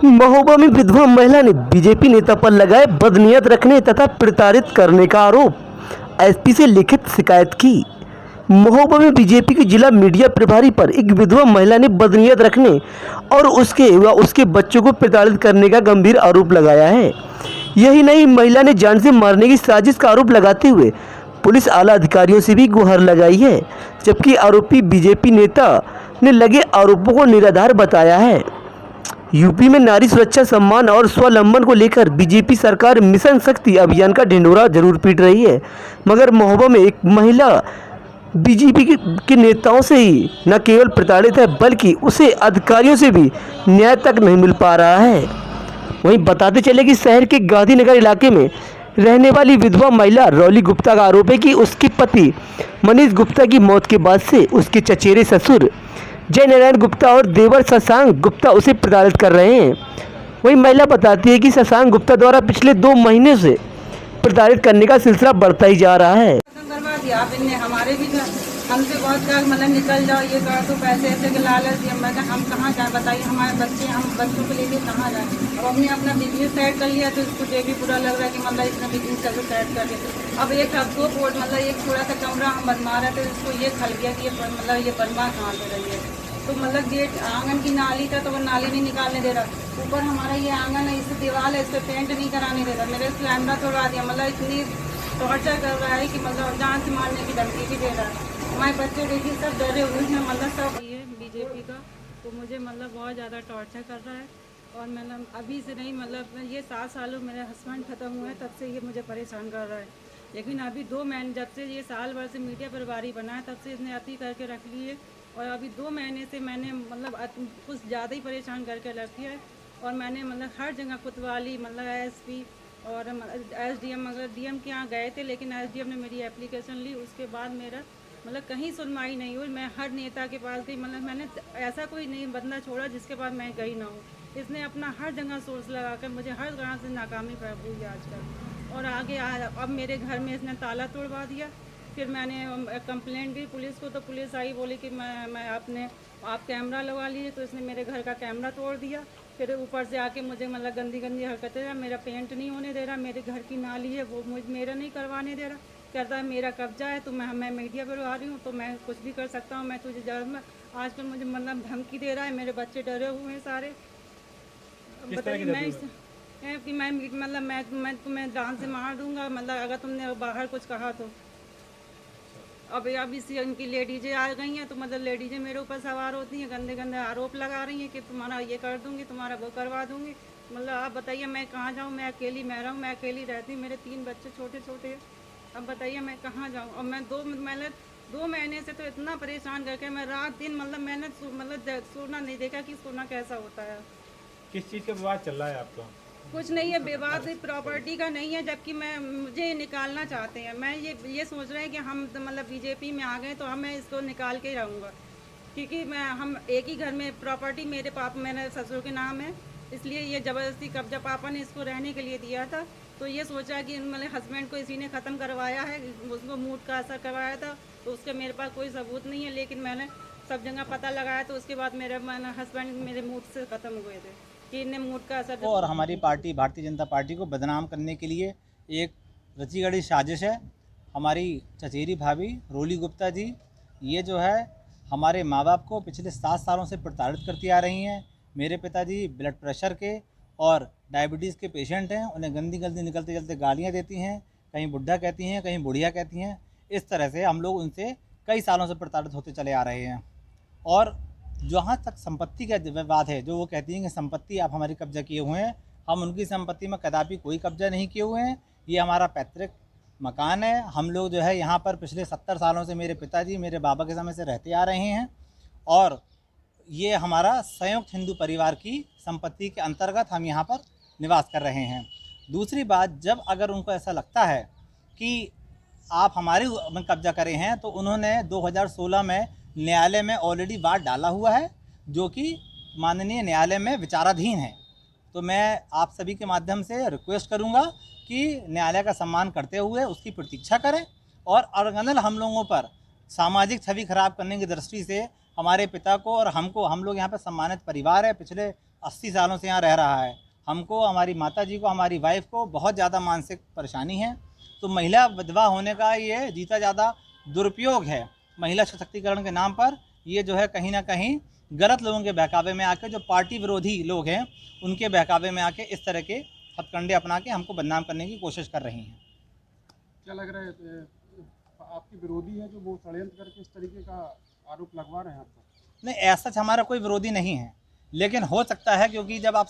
महोबा में विधवा महिला ने बीजेपी नेता पर लगाए बदनीयत रखने तथा प्रताड़ित करने का आरोप, एसपी से लिखित शिकायत की। महोबा में बीजेपी के जिला मीडिया प्रभारी पर एक विधवा महिला ने बदनीयत रखने और उसके बच्चों को प्रताड़ित करने का गंभीर आरोप लगाया है। यही नहीं, महिला ने जान से मारने की साजिश का आरोप लगाते हुए पुलिस आला अधिकारियों से भी गुहार लगाई है, जबकि आरोपी बीजेपी नेता ने लगे आरोपों को निराधार बताया है। यूपी में नारी सुरक्षा, सम्मान और स्वावलंबन को लेकर बीजेपी सरकार मिशन शक्ति अभियान का ढिंढोरा जरूर पीट रही है, मगर महोबा में एक महिला बीजेपी के नेताओं से ही न केवल प्रताड़ित है, बल्कि उसे अधिकारियों से भी न्याय तक नहीं मिल पा रहा है। वहीं बताते चले कि शहर के गांधीनगर इलाके में रहने वाली विधवा महिला रौली गुप्ता का आरोप है कि उसके पति मनीष गुप्ता की मौत के बाद से उसके चचेरे ससुर जय नारायण गुप्ता और देवर शशांक गुप्ता उसे प्रताड़ित कर रहे हैं। वहीं महिला बताती है कि शशांक गुप्ता द्वारा पिछले 2 महीने से प्रताड़ित करने का सिलसिला बढ़ता ही जा रहा है। करवा दिया आप इनने, हमारे भी हमसे बहुत कहा मतलब निकल जाओ, ये कर दो, पैसे ऐसे के लालच दिया। मैं हम कहाँ जाए बताइए, हमारे बच्चे, हम बच्चों को लेके कहाँ जाए। अब हमने अपना बिजनेस सेट कर लिया तो इसको देख के पूरा लग रहा है कि मतलब इसने बिजनेस करके सेट कर लिया। अब एक अब 2 बोर्ड मतलब एक थोड़ा सा कमरा हम बनवा रहे थे, इसको ये खल गया कि ये मतलब ये बनवा कहाँ से रही है। तो मतलब गेट आंगन की नाली था तो वो नाली नहीं निकालने दे रहा। ऊपर हमारा ये आंगन है, इससे दीवार है, इस पर पेंट नहीं कराने दे रहा। मेरे कैमरा तोड़वा दिया, मतलब इतनी टॉर्चर कर रहा है कि मतलब जान से मारने की धमकी भी दे रहा है। हमारे बच्चे देखिए सब डरे हुए हैं, मतलब सब ये बीजेपी का तो मुझे मतलब बहुत ज़्यादा टॉर्चर कर रहा है। और मतलब अभी से नहीं, मतलब ये 7 सालों मेरे हस्बैंड ख़त्म हुए तब से ये मुझे परेशान कर रहा है। लेकिन अभी 2 महीने जब से ये साल भर से मीडिया प्रभारी बना है तब से इसने अति करके रख ली है। और अभी 2 महीने से मैंने मतलब कुछ ज़्यादा ही परेशान करके रखी है। और मैंने मतलब हर जगह कोतवाली मतलब एसपी और एसडीएम, मगर डीएम के यहाँ गए थे, लेकिन एसडीएम ने मेरी एप्लीकेशन ली, उसके बाद मेरा मतलब कहीं सुनवाई नहीं हुई। मैं हर नेता के पास गई, मतलब मैंने ऐसा कोई नहीं बंदा छोड़ा जिसके पास मैं गई ना हूँ। इसने अपना हर जगह सोर्स लगाकर मुझे हर जगह से नाकामी पर हुई है आजकल। और आगे अब मेरे घर में इसने ताला तोड़वा दिया। फिर मैंने कंप्लेंट दी पुलिस को, तो पुलिस आई, बोली कि मैं आप कैमरा लगा लीजिए, तो इसने मेरे घर का कैमरा तोड़ दिया। फिर ऊपर से आके मुझे मतलब गंदी गंदी हरकतें, मेरा पेंट नहीं होने दे रहा, मेरे घर की नाली है वो मेरा नहीं करवाने दे रहा। कहता है मेरा कब्जा है, तो मैं मीडिया पर आ रही हूँ तो मैं कुछ भी कर सकता हूँ, मैं तुझे आजकल मुझे मतलब धमकी दे रहा है। मेरे बच्चे डरे हुए हैं सारे। बताइए मैं मतलब मैं तुम्हें जान से मार दूंगा, मतलब अगर तुमने बाहर कुछ कहा तो। अब इसी इनकी लेडीजें आ गई हैं, तो मतलब लेडीजें मेरे ऊपर सवार होती हैं, गंदे गंदे आरोप लगा रही हैं कि तुम्हारा ये कर दूंगी, तुम्हारा वो करवा दूंगी। मतलब आप बताइए मैं कहाँ जाऊँ, मैं अकेली मैं रहूँ, मैं अकेली रहती हूँ, मेरे 3 बच्चे छोटे छोटे हैं। अब बताइए मैं कहाँ जाऊँ। और मैं 2 महीने से तो इतना परेशान करके मैं रात दिन मतलब मैंने मतलब सोना नहीं देखा कि सोना कैसा होता है। किस चीज़ का विवाद चल रहा है आपका? कुछ नहीं है, विवाद प्रॉपर्टी का नहीं है, जबकि मुझे निकालना चाहते हैं। मैं ये सोच रहे हैं कि हम तो मतलब बीजेपी में आ गए तो मैं इसको निकाल के ही रहूँगा, क्योंकि हम एक ही घर में प्रॉपर्टी मेरे ससुर के नाम है, इसलिए ये ज़बरदस्ती कब्जा पापा ने इसको रहने के लिए दिया था। तो ये सोचा कि मतलब हस्बैंड को इसी ने ख़त्म करवाया है, उसको मूड का असर करवाया था, तो उसके मेरे पास कोई सबूत नहीं है। लेकिन मैंने सब जगह पता लगाया, तो उसके बाद मेरे हस्बैंड मेरे मूड से ख़त्म हुए थे कि इन्हें मूड का असर। और हमारी पार्टी भारतीय जनता पार्टी को बदनाम करने के लिए एक रची गढ़ी साजिश है। हमारी चचेरी भाभी रौली गुप्ता जी ये जो है हमारे माँ बाप को पिछले 7 सालों से प्रताड़ित करती आ रही हैं। मेरे पिताजी ब्लड प्रेशर के और डायबिटीज़ के पेशेंट हैं, उन्हें गंदी गंदी निकलते चलते गालियाँ देती हैं, कहीं बुढ़ा कहती हैं, कहीं बुढ़िया कहती हैं। इस तरह से हम लोग उनसे कई सालों से प्रताड़ित होते चले आ रहे हैं। और जहाँ तक संपत्ति का विवाद है, जो वो कहती हैं कि संपत्ति आप हमारी कब्जा किए हुए हैं, हम उनकी संपत्ति में कदापि कोई कब्जा नहीं किए हुए हैं। ये हमारा पैतृक मकान है। हम लोग जो है यहाँ पर पिछले 70 सालों से मेरे पिताजी मेरे बाबा के समय से रहते आ रहे हैं, और ये हमारा संयुक्त हिंदू परिवार की संपत्ति के अंतर्गत हम यहाँ पर निवास कर रहे हैं। दूसरी बात, जब अगर उनको ऐसा लगता है कि आप हमारे में कब्जा करे हैं, तो उन्होंने 2016 में न्यायालय में ऑलरेडी वाद डाला हुआ है, जो कि माननीय न्यायालय में विचाराधीन है। तो मैं आप सभी के माध्यम से रिक्वेस्ट करूंगा कि न्यायालय का सम्मान करते हुए उसकी प्रतीक्षा करें, और अगर हम लोगों पर सामाजिक छवि खराब करने की दृष्टि से हमारे पिता को और हमको, हम लोग यहाँ पर सम्मानित परिवार है, पिछले 80 सालों से यहाँ रह रहा है। हमको, हमारी माता जी को, हमारी वाइफ को बहुत ज़्यादा मानसिक परेशानी है। तो महिला विधवा होने का ये जीता ज़्यादा दुरुपयोग है। महिला सशक्तिकरण के नाम पर ये जो है कहीं ना कहीं गलत लोगों के बहकावे में आके, जो पार्टी विरोधी लोग हैं उनके बहकावे में आके इस तरह के हथकंडे अपना के हमको बदनाम करने की कोशिश कर रही हैं। क्या लग रहा है आपके विरोधी है जो वो षड्यंत्र करके इस तरीके का आरोप लगवा रहे हैं आप पर? नहीं, ऐसा हमारा कोई विरोधी नहीं है, लेकिन हो सकता है क्योंकि जब आप